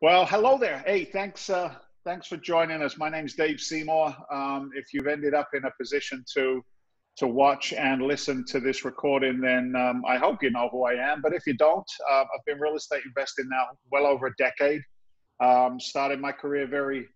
Well, hello there. Hey, thanks for joining us. My name's Dave Seymour. If you've ended up in a position to watch and listen to this recording, then I hope you know who I am. But if you don't, I've been real estate investing now well over a decade. Started my career very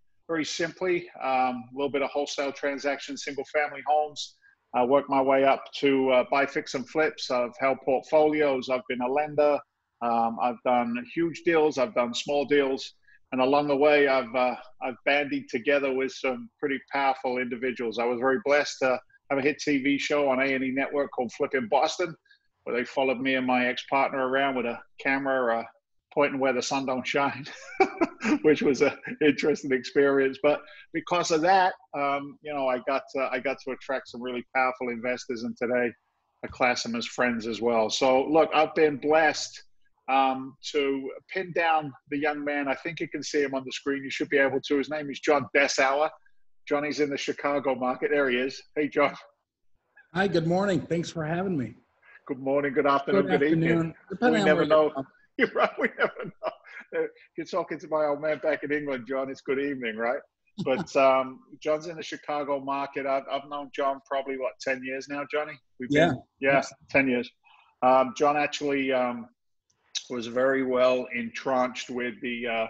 simply, a little bit of wholesale transactions, single family homes. I worked my way up to buy, fix, and flips. I've held portfolios. I've been a lender. I've done huge deals. I've done small deals, and along the way, I've bandied together with some pretty powerful individuals. I was very blessed to have a hit TV show on A&E Network called Flipping Boston, where they followed me and my ex-partner around with a camera pointing where the sun don't shine, which was an interesting experience. But because of that, I got to attract some really powerful investors, and today I class them as friends as well. So look, I've been blessed to pin down the young man. I think you can see him on the screen. You should be able to. His name is John Dessauer. Johnny's in the Chicago market. There he is. Hey, John. Hi, good morning. Thanks for having me. Good morning, good afternoon, good evening. We never know. You're right, we never know. You're talking to my old man back in England, John. It's good evening, right? But John's in the Chicago market. I've known John probably, 10 years now, Johnny? Yeah, 10 years. John actually was very well entrenched with the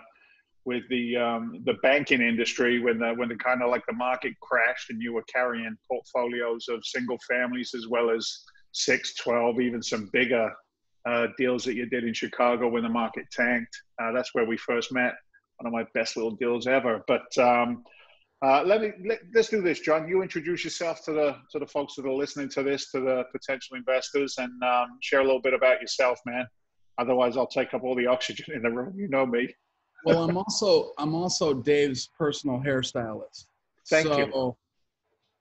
banking industry when the kind of like the market crashed, and you were carrying portfolios of single families as well as 6, 12, even some bigger deals that you did in Chicago when the market tanked. That's where we first met. One of my best little deals ever. But let's do this, John. You introduce yourself to the folks that are listening to this, to the potential investors, and share a little bit about yourself, man. Otherwise, I'll take up all the oxygen in the room. You know me. Well, I'm also Dave's personal hairstylist. Thank you.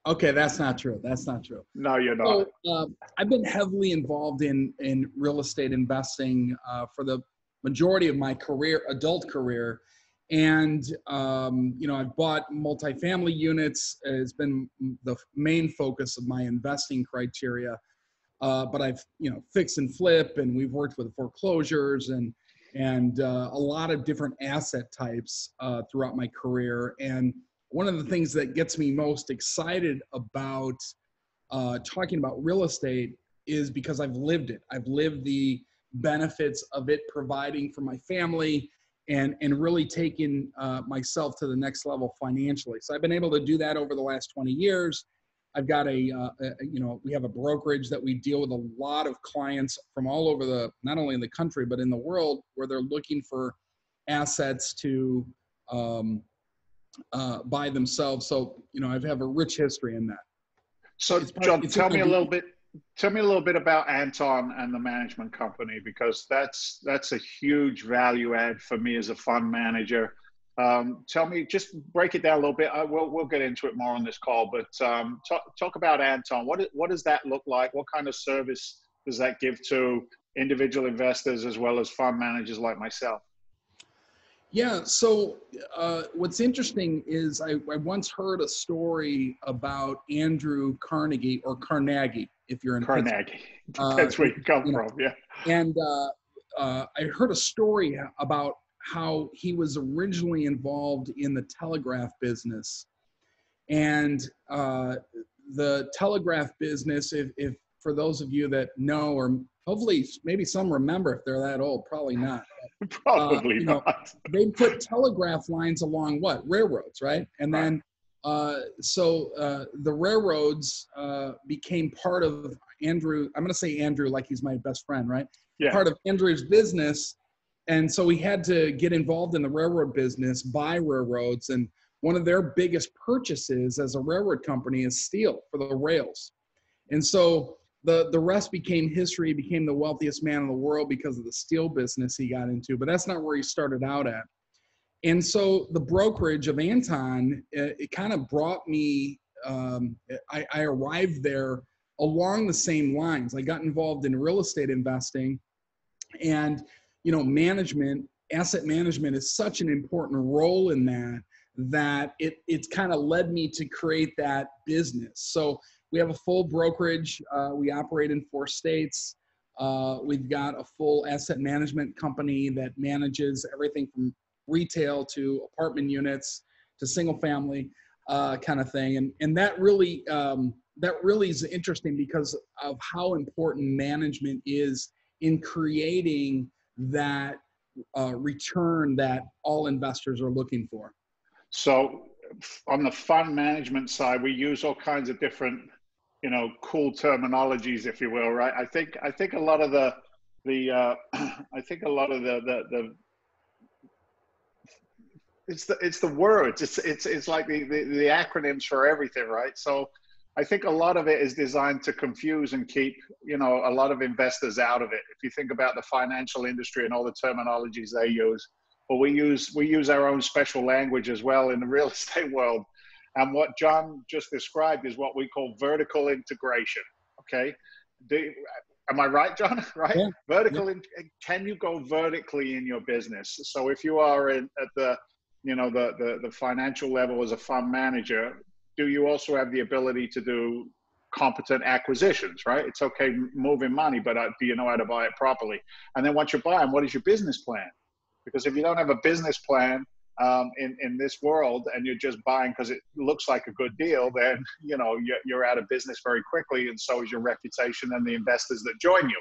Okay, that's not true. That's not true. No, you're not. So, I've been heavily involved in real estate investing for the majority of my adult career. And, I've bought multifamily units. It's been the main focus of my investing criteria. But I've, fix and flip, and we've worked with foreclosures and a lot of different asset types throughout my career. And one of the things that gets me most excited about talking about real estate is because I've lived it. I've lived the benefits of it providing for my family and really taking myself to the next level financially. So I've been able to do that over the last 20 years. I've got we have a brokerage that we deal with a lot of clients from all over not only in the country, but in the world, where they're looking for assets to by themselves. So, I have a rich history in that. So John, tell me a little bit about Anton and the management company, because that's a huge value add for me as a fund manager. Tell me, just break it down a little bit. We'll get into it more on this call, but talk about Anton. What does that look like? What kind of service does that give to individual investors as well as fund managers like myself? Yeah. So what's interesting is I once heard a story about Andrew Carnegie, or Carnegie, if you're in Carnegie. That's where you come from, yeah. And I heard a story about how he was originally involved in the telegraph business. And the telegraph business, if for those of you that know, or hopefully maybe some remember if they're that old, probably not. Probably not. They put telegraph lines along railroads, right? And then the railroads became part of Andrew. I'm going to say Andrew like he's my best friend, right? Yeah. Part of Andrew's business. And so we had to get involved in the railroad business, buy railroads. And one of their biggest purchases as a railroad company is steel for the rails. And so the rest became history. He became the wealthiest man in the world because of the steel business he got into. But that's not where he started out at. And so the brokerage of Anton, it kind of brought me, I arrived there along the same lines. I got involved in real estate investing, and asset management is such an important role in that it's kind of led me to create that business. So we have a full brokerage. We operate in 4 states. We've got a full asset management company that manages everything from retail to apartment units to single family kind of thing. And that really is interesting because of how important management is in creating that return that all investors are looking for. So on the fund management side, we use all kinds of different, cool terminologies, if you will, right? I think a lot of the it's the words. It's like the acronyms for everything, right? So I think a lot of it is designed to confuse and keep, a lot of investors out of it. If you think about the financial industry and all the terminologies they use, but we use our own special language as well in the real estate world. And what John just described is what we call vertical integration. Okay. Am I right, John? Right? Yeah. Can you go vertically in your business? So if you are at the financial level as a fund manager, do you also have the ability to do competent acquisitions, right? It's okay moving money, but do you know how to buy it properly? And then once you're buying, what is your business plan? Because if you don't have a business plan in this world and you're just buying because it looks like a good deal, then you're out of business very quickly, and so is your reputation and the investors that join you.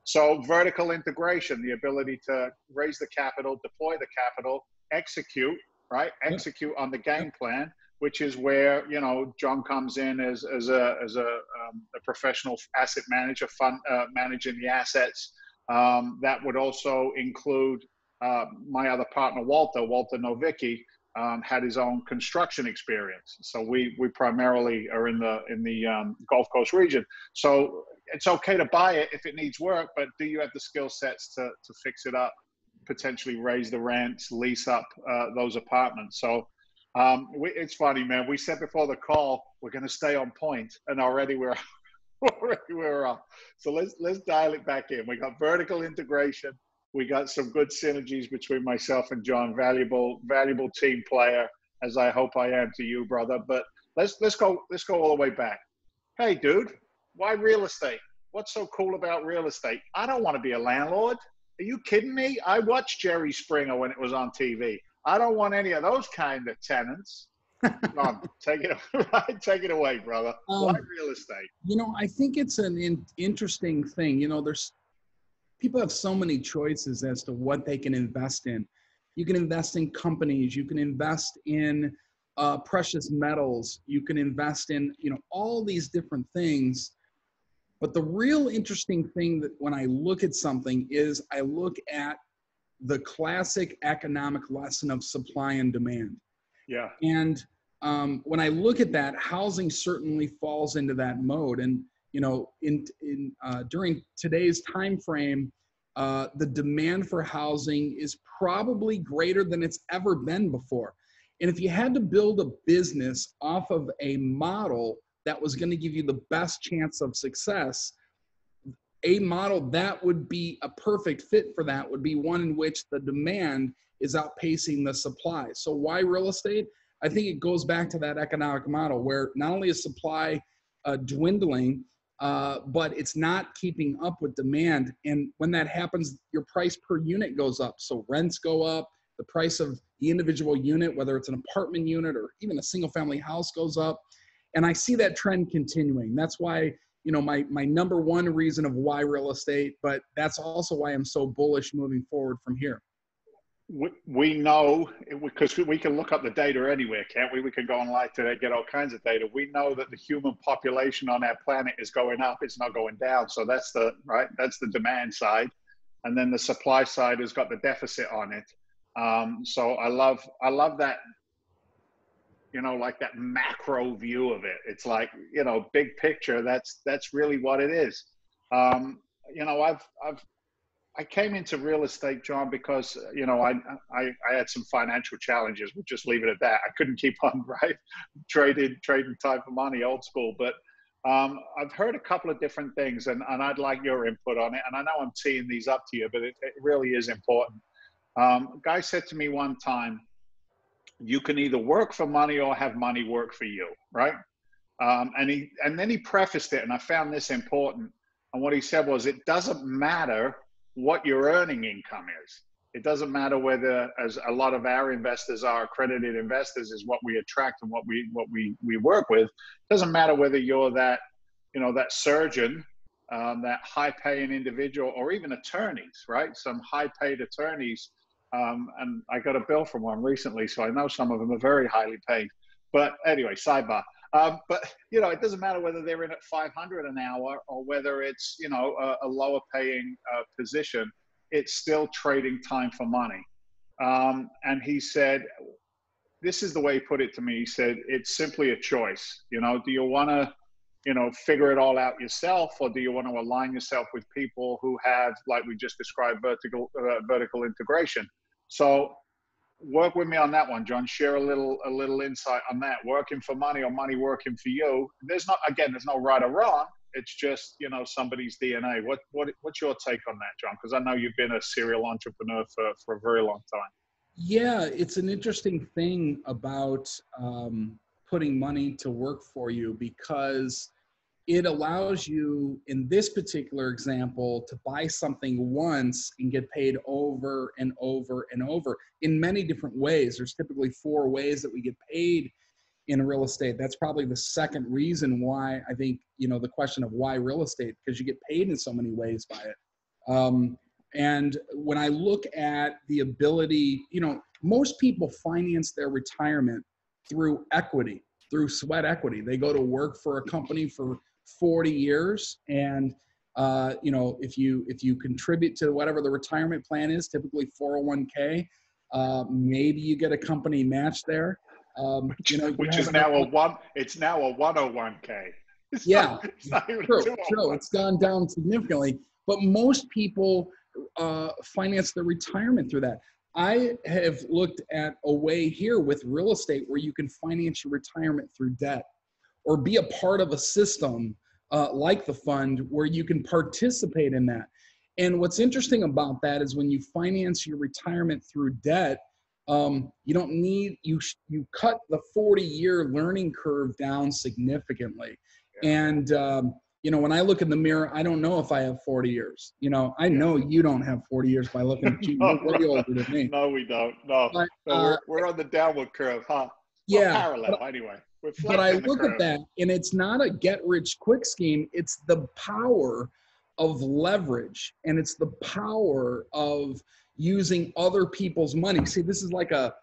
So vertical integration, the ability to raise the capital, deploy the capital, execute, right? Execute on the game plan, which is where John comes in as a professional asset manager, fund managing the assets. That would also include my other partner, Walter Novicki, had his own construction experience. So we primarily are in the Gulf Coast region. So it's okay to buy it if it needs work, but do you have the skill sets to fix it up, potentially raise the rents, lease up those apartments? So it's funny, man. We said before the call we're going to stay on point, and already we're off. So let's dial it back in. We got vertical integration. We got some good synergies between myself and John. Valuable team player, as I hope I am to you, brother. But let's go all the way back. Hey, dude, why real estate? What's so cool about real estate? I don't want to be a landlord. Are you kidding me? I watched Jerry Springer when it was on TV. I don't want any of those kind of tenants. Come on, take it away, brother. Why real estate? I think it's an interesting thing. People have so many choices as to what they can invest in. You can invest in companies. You can invest in precious metals. You can invest in, all these different things. But the real interesting thing that when I look at something is I look at the classic economic lesson of supply and demand. Yeah. And when I look at that, housing certainly falls into that mode. And during today's time frame, the demand for housing is probably greater than it's ever been before. And if you had to build a business off of a model that was going to give you the best chance of success, a model that would be a perfect fit for that would be one in which the demand is outpacing the supply. So why real estate? I think it goes back to that economic model where not only is supply dwindling, but it's not keeping up with demand. And when that happens, your price per unit goes up. So rents go up, the price of the individual unit, whether it's an apartment unit or even a single family house, goes up. And I see that trend continuing. That's why, my number one reason of why real estate, but that's also why I'm so bullish moving forward from here. We know, because we can look up the data anywhere, can't we? We can go online today, get all kinds of data. We know that the human population on our planet is going up. It's not going down. So that's the demand side. And then the supply side has got the deficit on it. So I love that, like that macro view of it. It's like, big picture, that's really what it is. I came into real estate, John, because, I had some financial challenges. We'll just leave it at that. I couldn't keep on, right? Trading time for money, old school. But I've heard a couple of different things, and I'd like your input on it. And I know I'm teeing these up to you, but it really is important. A guy said to me one time, you can either work for money or have money work for you, right? And then he prefaced it, and I found this important. And what he said was, it doesn't matter what your earning income is. It doesn't matter whether, as a lot of our investors are accredited investors, is what we attract and what we work with. It doesn't matter whether you're that, you know, that surgeon, that high-paying individual, or even attorneys, right? Some high-paid attorneys, and I got a bill from one recently, so I know some of them are very highly paid. But anyway, sidebar. But you know, it doesn't matter whether they're in at 500 an hour or whether it's, you know, a lower paying position. It's still trading time for money. And he said, this is the way he put it to me. He said, it's simply a choice. You know, do you want to, you know, figure it all out yourself, or do you want to align yourself with people who have, like we just described, vertical integration? So work with me on that one, John. Share a little insight on that. Working for money or money working for you. There's no right or wrong. It's just, you know, somebody's DNA. What's your take on that, John? Because I know you've been a serial entrepreneur for a very long time. Yeah, it's an interesting thing about putting money to work for you, because it allows you, in this particular example, to buy something once and get paid over and over and over in many different ways. There's typically 4 ways that we get paid in real estate. That's probably the second reason why I think, you know, the question of why real estate, because you get paid in so many ways by it. And when I look at the ability, you know, most people finance their retirement through equity, through sweat equity. They go to work for a company for 40 years. And, you know, if you contribute to whatever the retirement plan is, typically 401k, maybe you get a company match there. You know, which is now it's now a 101k. It's not even true. It's gone down significantly, but most people finance their retirement through that. I have looked at a way here with real estate where you can finance your retirement through debt, or be a part of a system like the fund where you can participate in that. And what's interesting about that is when you finance your retirement through debt, you don't need, you cut the 40-year learning curve down significantly. And, you know, when I look in the mirror, I don't know if I have 40 years. You know, I know you don't have 40 years by looking at you. You're way older than me. No, we don't. No, but, we're on the downward curve, huh? Yeah. Well, parallel, anyway. But I look at that, and it's not a get-rich-quick scheme. It's the power of leverage, and it's the power of using other people's money. See, this is like a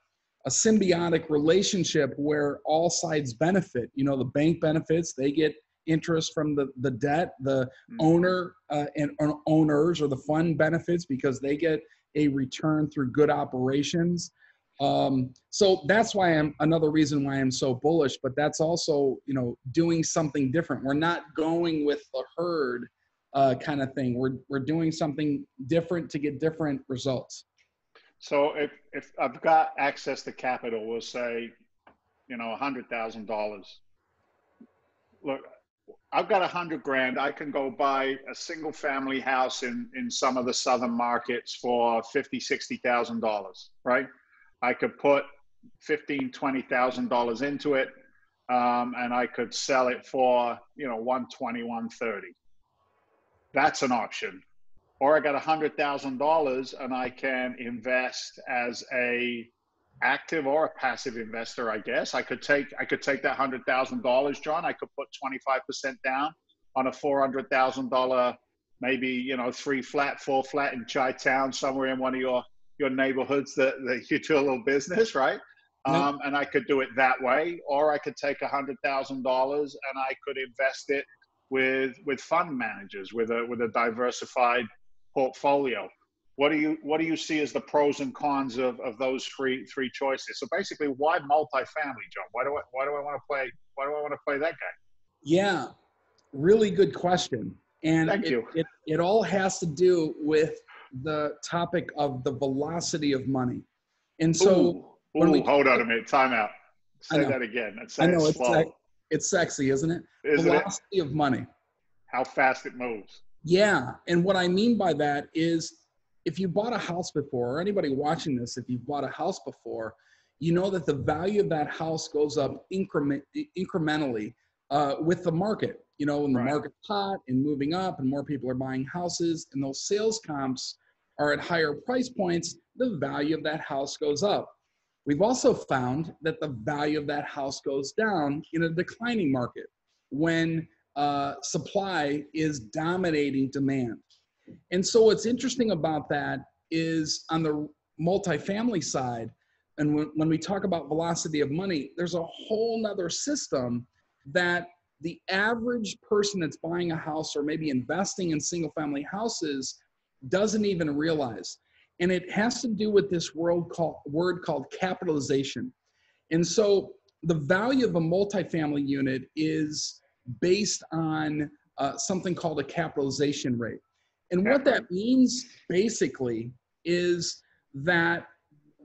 symbiotic relationship where all sides benefit. You know, the bank benefits, they get interest from the debt, the owner and owners or the fund benefits because they get a return through good operations. So that's why another reason why I'm so bullish, but that's also, you know, doing something different. We're not going with the herd kind of thing. We're doing something different to get different results. So if I've got access to capital, we'll say, you know, $100,000. Look, I've got $100,000. I can go buy a single family house in some of the southern markets for $50,000, $60,000, right? I could put $15,000, $20,000 into it, and I could sell it for, you know, $120,000, $130,000. That's an option. Or I got $100,000 and I can invest as a active or a passive investor, I guess. I could take that $100,000, John. I could put 25% down on a $400,000, maybe, you know, 3 flat, 4 flat in Chi-Town, somewhere in one of your neighborhoods that you do a little business, right? And I could do it that way. Or I could take $100,000 and I could invest it with fund managers, with a diversified portfolio. What do you see as the pros and cons of those three choices? So basically, why multifamily, John? Why do I want to play that guy? Yeah, really good question. And Thank you. It all has to do with the topic of the velocity of money. And so hold on a minute, time out. Say that again. I know it's sexy, isn't it? Velocity of money. How fast it moves. Yeah. And what I mean by that is, if you bought a house before, or anybody watching this, if you've bought a house before, you know that the value of that house goes up incrementally with the market. You know, when the market's hot and moving up and more people are buying houses, and those sales comps are at higher price points, the value of that house goes up. We've also found that the value of that house goes down in a declining market when supply is dominating demand. And so what's interesting about that is on the multifamily side, and when we talk about velocity of money, there's a whole nother system that the average person that's buying a house or maybe investing in single family houses doesn't even realize. And it has to do with this word called capitalization. And so the value of a multifamily unit is based on something called a capitalization rate. And what that means basically is that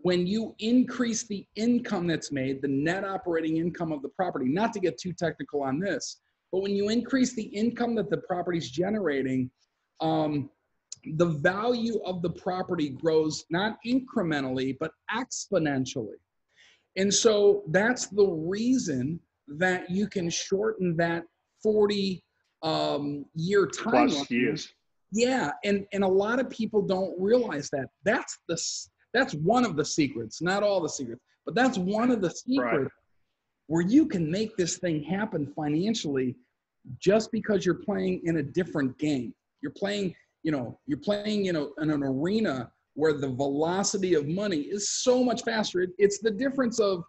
when you increase the income that's made, the net operating income of the property, not to get too technical on this, but when you increase the income that the property's generating, the value of the property grows not incrementally, but exponentially. And so that's the reason that you can shorten that 40 year timeline. Plus years. Yeah, and a lot of people don't realize that. That's one of the secrets, not all the secrets, but that's one of the secrets where you can make this thing happen financially just because you're playing in a different game. You're playing in an arena where the velocity of money is so much faster. It's the difference of,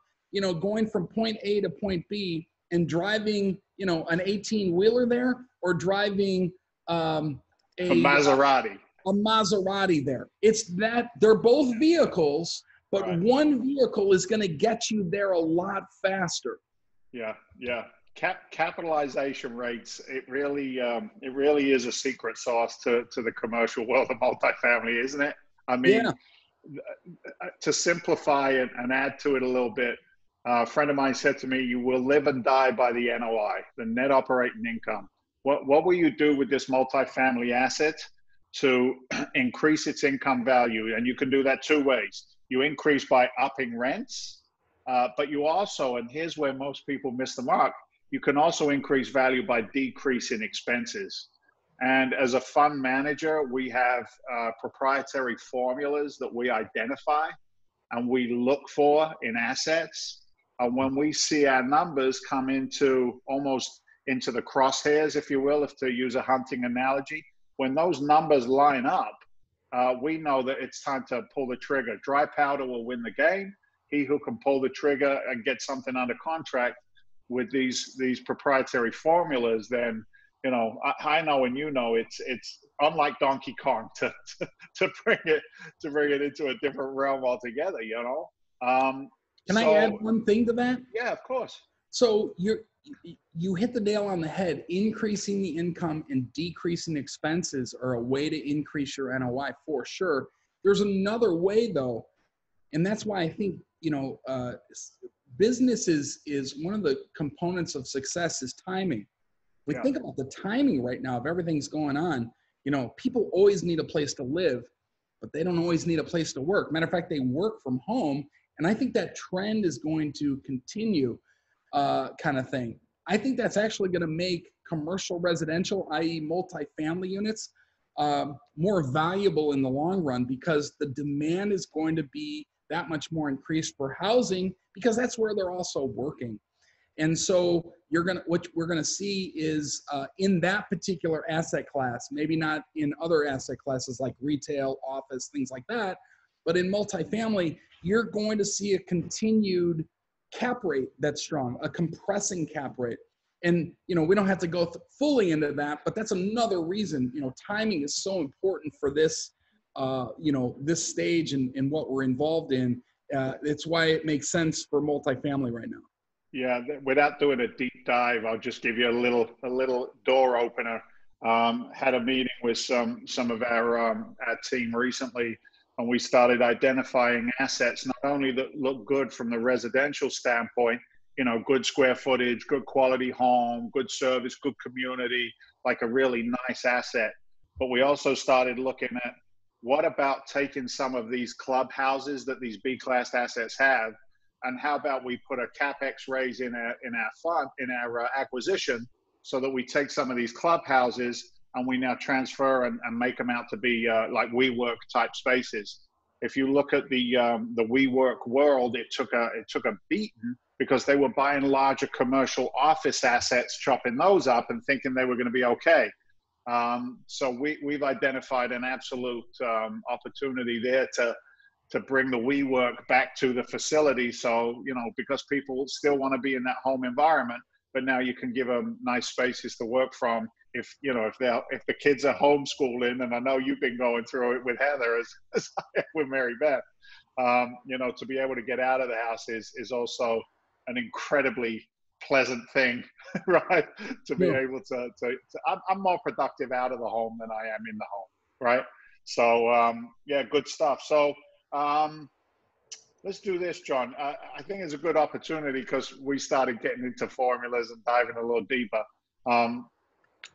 going from point A to point B and driving, an 18-wheeler there, or driving a Maserati. A Maserati there. It's that they're both vehicles, but one vehicle is going to get you there a lot faster. Yeah. Capitalization rates, it really is a secret sauce to the commercial world of multifamily, isn't it? I mean, to simplify and add to it a little bit, a friend of mine said to me, you will live and die by the NOI, the net operating income. What will you do with this multifamily asset to increase its income value? And you can do that two ways. You increase by upping rents, but you also, and here's where most people miss the mark, you can also increase value by decreasing expenses. And as a fund manager, we have proprietary formulas that we identify and we look for in assets. And when we see our numbers come into the crosshairs, if you will, if to use a hunting analogy, when those numbers line up, we know that it's time to pull the trigger. Dry powder will win the game. He who can pull the trigger and get something under contract with these proprietary formulas, then, I know and it's unlike Donkey Kong to bring it into a different realm altogether. Can I add one thing to that? Yeah, of course. So you hit the nail on the head. Increasing the income and decreasing expenses are a way to increase your NOI for sure. There's another way though, and that's why I think business is one of the components of success is timing. We think about the timing right now of everything's going on. People always need a place to live, but they don't always need a place to work. Matter of fact, they work from home. And I think that trend is going to continue kind of thing. I think that's actually going to make commercial residential, i.e. multifamily units, more valuable in the long run because the demand is going to be that much more increased for housing because that's where they're also working. And so what we're going to see is in that particular asset class, maybe not in other asset classes like retail, office, things like that, but in multifamily, you're going to see a continued cap rate that's strong, a compressing cap rate. And, we don't have to go fully into that, but that's another reason, timing is so important for this, this stage and what we're involved in. It's why it makes sense for multifamily right now. Yeah, without doing a deep dive, I'll just give you a little door opener. Had a meeting with some of our team recently, and we started identifying assets not only that look good from the residential standpoint, good square footage, good quality home, good service, good community, like a really nice asset. But we also started looking at what about taking some of these clubhouses that these B-class assets have, and how about we put a CapEx raise in our acquisition so that we take some of these clubhouses and we now transfer and make them out to be like WeWork type spaces. If you look at the WeWork world, it took a beating because they were buying larger commercial office assets, chopping those up and thinking they were going to be okay. So we've identified an absolute opportunity there to bring the WeWork back to the facility. So, you know, because people still want to be in that home environment, but now you can give them nice spaces to work from. If the kids are homeschooling, and I know you've been going through it with Heather as I am with Mary Beth, you know, to be able to get out of the house is also an incredibly pleasant thing, right? To be able to I'm more productive out of the home than I am in the home, right? So yeah, good stuff. So let's do this, John. I think it's a good opportunity because we started getting into formulas and diving a little deeper.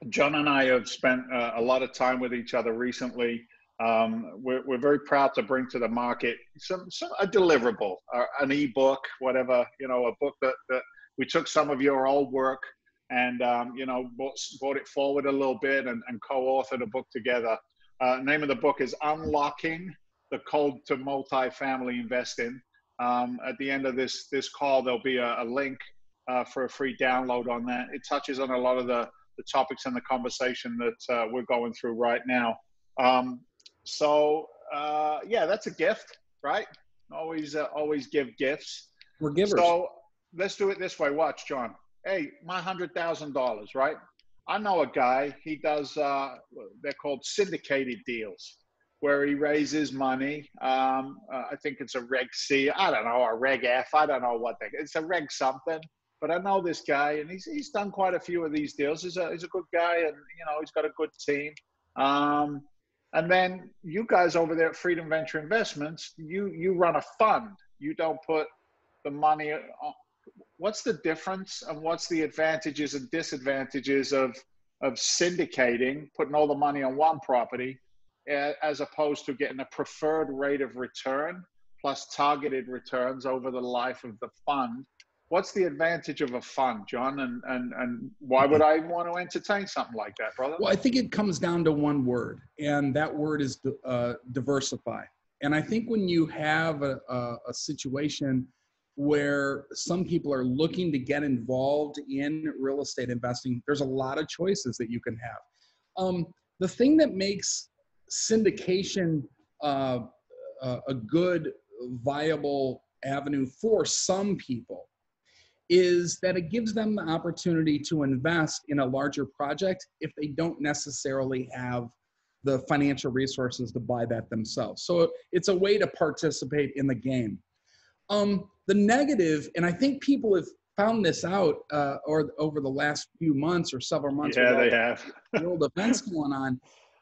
John and I have spent a lot of time with each other recently. We're very proud to bring to the market a deliverable, an ebook, whatever, you know, a book that we took some of your old work and, you know, brought it forward a little bit and co-authored a book together. Name of the book is Unlocking the Code to Multifamily Investing. At the end of this call, there'll be a link for a free download on that. It touches on a lot of the topics in the conversation that we're going through right now. Yeah, that's a gift, right? Always give gifts. We're givers. So let's do it this way. Watch, John. Hey, my $100,000, right? I know a guy, he does, they're called syndicated deals, where he raises money. I think it's a Reg C, I don't know, a Reg F, I don't know what it's a Reg something. But I know this guy, and he's done quite a few of these deals. He's a good guy, and you know he's got a good team. And then you guys over there at Freedom Venture Investments, you run a fund. You don't put the money on. What's the difference, and what's the advantages and disadvantages of syndicating, putting all the money on one property, as opposed to getting a preferred rate of return plus targeted returns over the life of the fund? What's the advantage of a fund, John? And why would I want to entertain something like that, brother? Well, I think it comes down to one word, and that word is diversify. And I think when you have a situation where some people are looking to get involved in real estate investing, there's a lot of choices that you can have. The thing that makes syndication a good, viable avenue for some people is that it gives them the opportunity to invest in a larger project if they don't necessarily have the financial resources to buy that themselves. So it's a way to participate in the game. The negative, and I think people have found this out or over the last few months or several months. Yeah, they have. World events going on,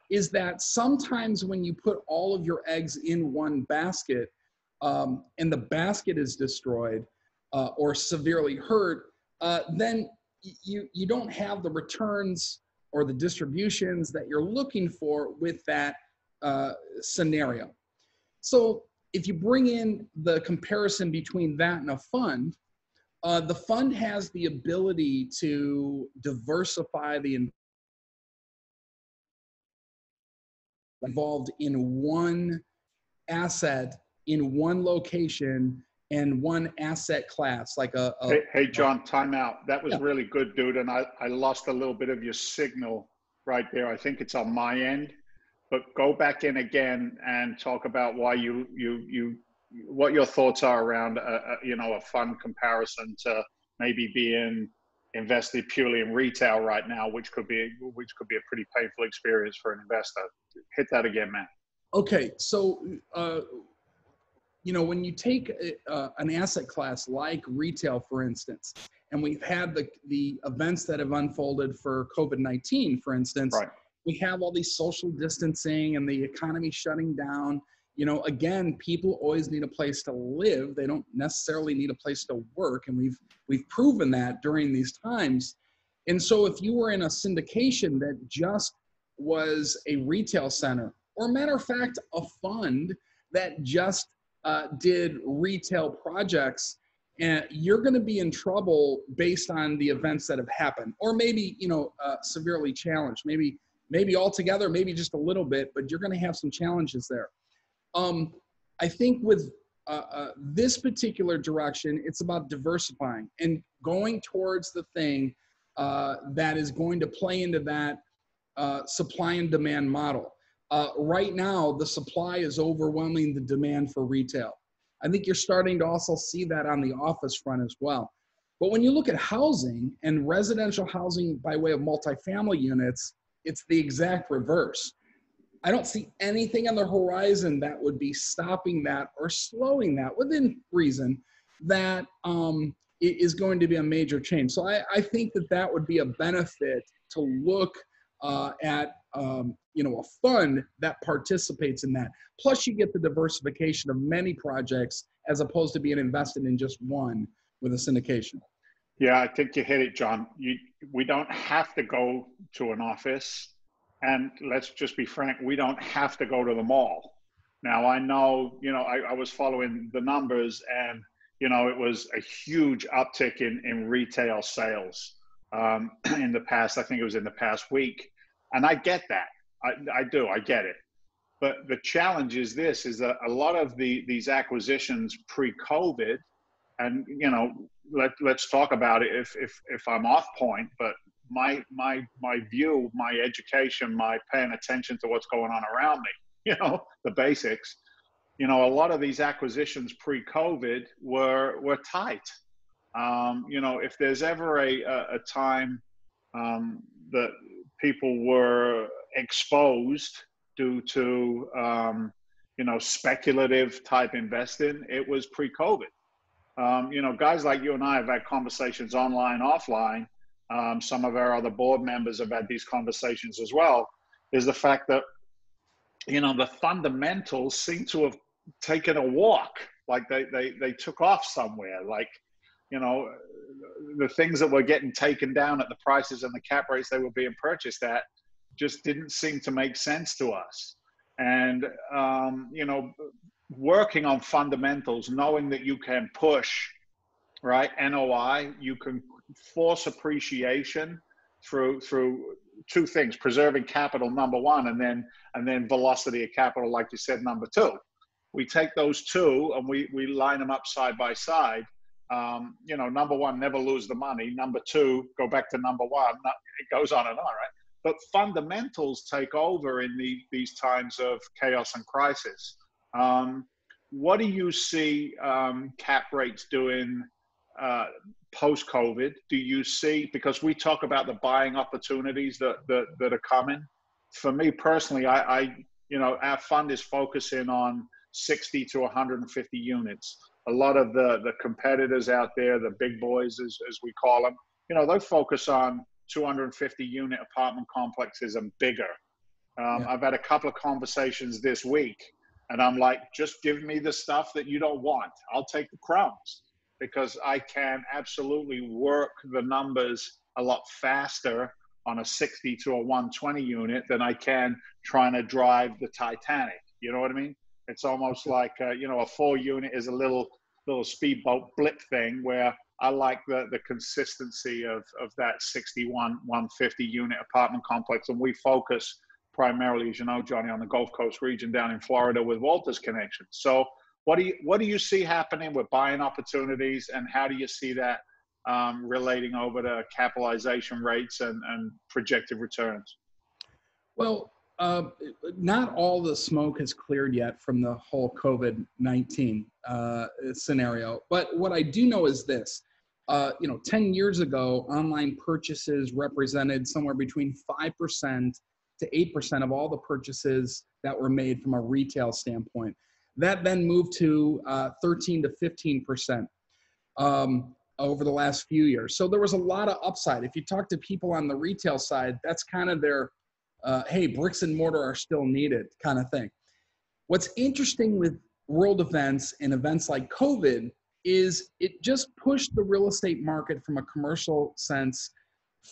is that sometimes when you put all of your eggs in one basket and the basket is destroyed, or severely hurt, then you don't have the returns or the distributions that you're looking for with that scenario. So if you bring in the comparison between that and a fund, the fund has the ability to diversify the involved in one asset in one location and one asset class, like Hey, John, time out. That was really good, dude. And I lost a little bit of your signal right there. I think it's on my end, but go back in again and talk about why what your thoughts are around, a fund comparison to maybe being invested purely in retail right now, which could be a pretty painful experience for an investor. Hit that again, man. Okay. So, when you take an asset class like retail, for instance, and we've had the events that have unfolded for COVID-19, for instance, right. We have all these social distancing and the economy shutting down. Again, people always need a place to live. They don't necessarily need a place to work. And we've proven that during these times. And so if you were in a syndication that just was a retail center, or matter of fact, a fund that just did retail projects, and you're going to be in trouble based on the events that have happened, or maybe severely challenged. Maybe maybe altogether, maybe just a little bit, but you're going to have some challenges there. I think with this particular direction, it's about diversifying and going towards the thing that is going to play into that supply and demand model. Right now, the supply is overwhelming the demand for retail. I think you're starting to also see that on the office front as well. But when you look at housing and residential housing by way of multifamily units, it's the exact reverse. I don't see anything on the horizon that would be stopping that or slowing that within reason that it is going to be a major change. So I think that that would be a benefit to look at a fund that participates in that. Plus you get the diversification of many projects as opposed to being invested in just one with a syndication. Yeah, I think you hit it, John. We don't have to go to an office. And let's just be frank, we don't have to go to the mall. Now, I know, I was following the numbers and, it was a huge uptick in retail sales in the past. I think it was in the past week. And I get that. I get it. But the challenge is this, is that a lot of these acquisitions pre-COVID, and, let's talk about it if I'm off point, but my view, my education, my paying attention to what's going on around me, the basics, a lot of these acquisitions pre-COVID were tight. If there's ever a time that people were exposed due to, speculative type investing, it was pre-COVID. Guys like you and I have had conversations online, offline. Some of our other board members have had these conversations as well, is the fact that, the fundamentals seem to have taken a walk, like they took off somewhere, like, the things that were getting taken down at the prices and the cap rates they were being purchased at just didn't seem to make sense to us. And, working on fundamentals, knowing that you can push, right, NOI, you can force appreciation through two things: preserving capital, number one, and then velocity of capital, like you said, number two. We take those two and we line them up side by side. Number one, never lose the money. Number two, go back to number one. It goes on and on, right? But fundamentals take over in these times of chaos and crisis. What do you see cap rates doing post-COVID? Do you see, because we talk about the buying opportunities that are coming. For me personally, our fund is focusing on 60 to 150 units. A lot of the competitors out there, the big boys as we call them, they focus on 250 unit apartment complexes and bigger. I've had a couple of conversations this week and I'm like, just give me the stuff that you don't want. I'll take the crumbs, because I can absolutely work the numbers a lot faster on a 60 to a 120 unit than I can trying to drive the Titanic. You know what I mean? It's almost like, a 4 unit is a little speedboat blip thing, where I like the consistency of that 61, 150 unit apartment complex. And we focus primarily, as you know, Johnny, on the Gulf Coast region down in Florida with Walter's connection. So what do you see happening with buying opportunities, and how do you see that relating over to capitalization rates and projected returns? Well, not all the smoke has cleared yet from the whole COVID-19 scenario. But what I do know is this, 10 years ago, online purchases represented somewhere between 5% to 8% of all the purchases that were made from a retail standpoint. That then moved to 13 to 15% over the last few years. So there was a lot of upside. If you talk to people on the retail side, that's kind of their, hey, bricks and mortar are still needed kind of thing. What's interesting with world events and events like COVID is it just pushed the real estate market from a commercial sense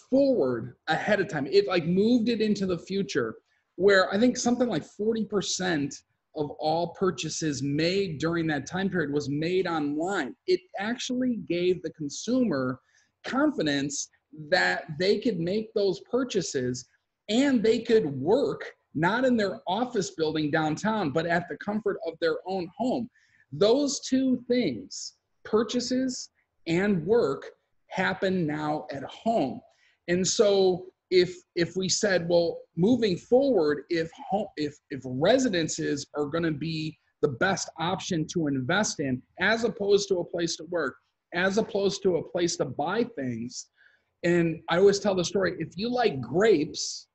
forward ahead of time. It like moved it into the future, where I think something like 40% of all purchases made during that time period was made online. It actually gave the consumer confidence that they could make those purchases and they could work not in their office building downtown, but at the comfort of their own home. Those two things, purchases and work, happen now at home. And so if we said, well, moving forward, if residences are going to be the best option to invest in, as opposed to a place to work, as opposed to a place to buy things. And I always tell the story, if you like grapes,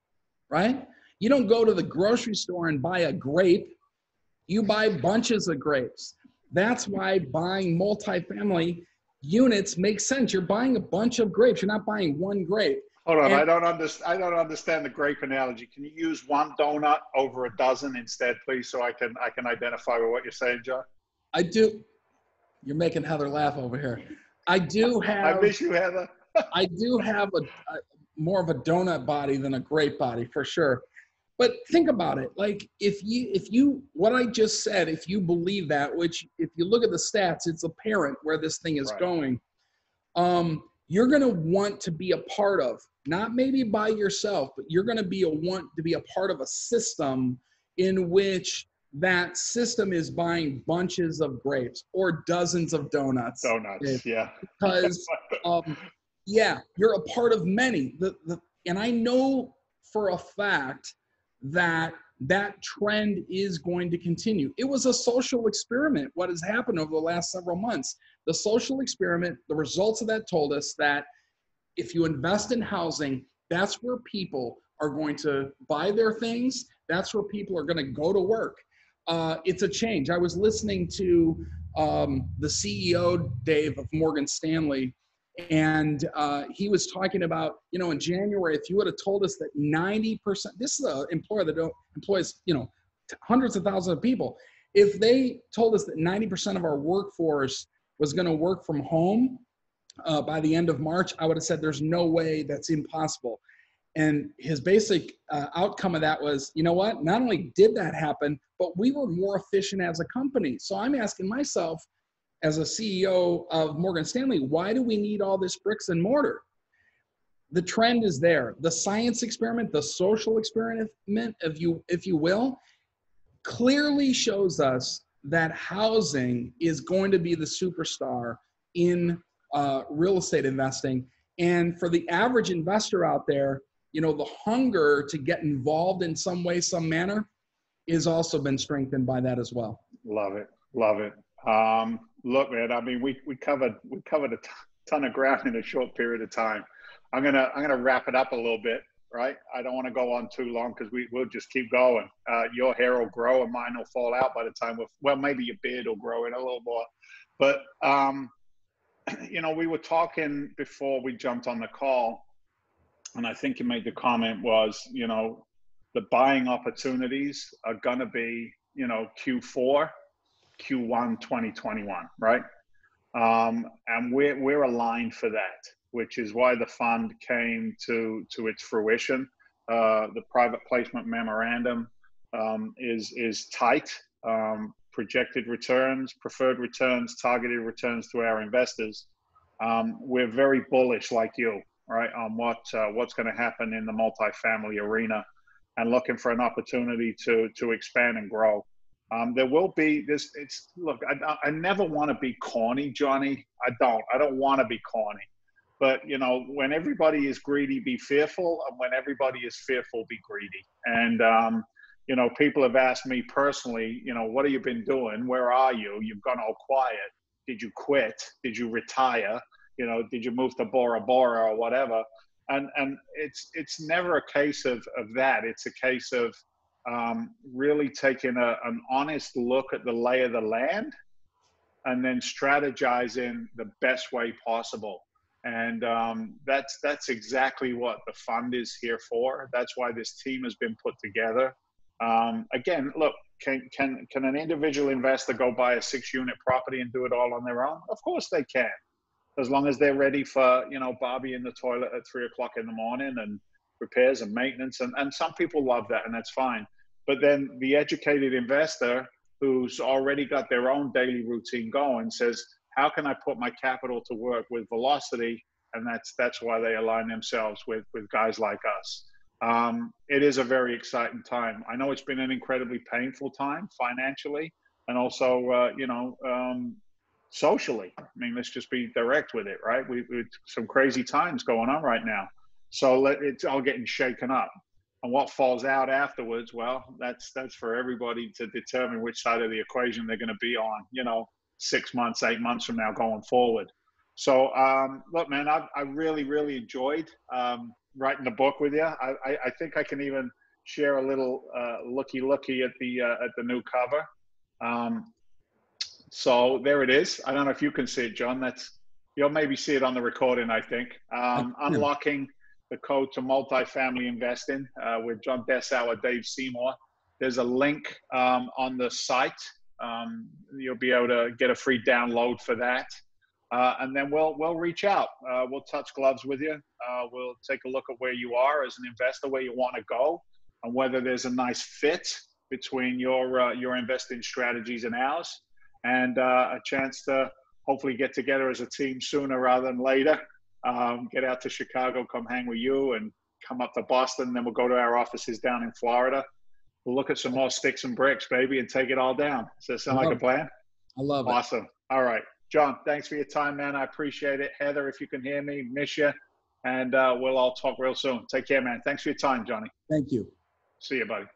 right? You don't go to the grocery store and buy a grape, you buy bunches of grapes. That's why buying multifamily units makes sense. You're buying a bunch of grapes. You're not buying one grape. Hold on, I don't understand the grape analogy. Can you use one donut over a dozen instead, please, so I can identify with what you're saying, John? I do. You're making Heather laugh over here. I do have. I miss you, Heather. I do have a more of a donut body than a grape body for sure. But think about it. Like if you what I just said, if you believe that, which if you look at the stats, it's apparent where this thing is going. You're going to want to be a part of, not maybe by yourself, but you're going to want to be a part of a system in which that system is buying bunches of grapes or dozens of donuts. Donuts, yeah. Because, yeah, you're a part of many. And I know for a fact that trend is going to continue. It was a social experiment, what has happened over the last several months. The social experiment, the results of that told us that if you invest in housing, that's where people are going to buy their things. That's where people are going to go to work. It's a change. I was listening to the CEO, Dave, of Morgan Stanley, and he was talking about, in January, if you would have told us that 90%, this is an employer that employs, hundreds of thousands of people. If they told us that 90% of our workforce was going to work from home by the end of March, I would have said there's no way, that's impossible. And his basic outcome of that was, you know what? Not only did that happen, but we were more efficient as a company. So I'm asking myself, as a CEO of Morgan Stanley, why do we need all this bricks and mortar? The trend is there. The science experiment, the social experiment, if you will, clearly shows us that housing is going to be the superstar in real estate investing. And for the average investor out there, the hunger to get involved in some way, some manner, is also been strengthened by that as well. Love it. Love it. Look, man, I mean, we covered a ton of ground in a short period of time. I'm gonna wrap it up a little bit, right? I don't want to go on too long because we'll just keep going. Your hair will grow and mine will fall out by the time maybe your beard will grow in a little more. But we were talking before we jumped on the call, and I think you made the comment was, the buying opportunities are gonna be, Q4. Q1 2021, right? And we're aligned for that, which is why the fund came to its fruition. The private placement memorandum is tight. Projected returns, preferred returns, targeted returns to our investors. We're very bullish, like you, right, on what's going to happen in the multifamily arena, and looking for an opportunity to expand and grow. There will be this. Look, I never want to be corny, Johnny. I don't want to be corny. But, when everybody is greedy, be fearful. And when everybody is fearful, be greedy. And, people have asked me personally, what have you been doing? Where are you? You've gone all quiet. Did you quit? Did you retire? Did you move to Bora Bora or whatever? And it's never a case of that. It's a case of really taking an honest look at the lay of the land and then strategizing the best way possible. And that's exactly what the fund is here for. That's why this team has been put together. Again, look, can an individual investor go buy a 6-unit property and do it all on their own? Of course they can, as long as they're ready for, Bobby in the toilet at 3 o'clock in the morning and repairs and maintenance. And some people love that, and that's fine. But then the educated investor who's already got their own daily routine going says, how can I put my capital to work with velocity? And that's why they align themselves with guys like us. it is a very exciting time. I know it's been an incredibly painful time financially, and also, socially. I mean, let's just be direct with it, right? We some crazy times going on right now. So it's all getting shaken up. And what falls out afterwards, well, that's for everybody to determine which side of the equation they're going to be on, 6 months, 8 months from now going forward. So, look, man, I really, really enjoyed writing the book with you. I think I can even share a little looky at the new cover. So there it is. I don't know if you can see it, John. You'll maybe see it on the recording, I think. Unlocking the code to multifamily investing with John Dessauer, Dave Seymour. There's a link on the site. You'll be able to get a free download for that. And then we'll reach out. We'll touch gloves with you. We'll take a look at where you are as an investor, where you want to go, and whether there's a nice fit between your investing strategies and ours, and a chance to hopefully get together as a team sooner rather than later. Get out to Chicago, come hang with you, and come up to Boston. Then we'll go to our offices down in Florida. We'll look at some more sticks and bricks, baby, and take it all down. Does that sound like a plan? I love it. Awesome. All right. John, thanks for your time, man. I appreciate it. Heather, if you can hear me, miss you. And we'll all talk real soon. Take care, man. Thanks for your time, Johnny. Thank you. See you, buddy.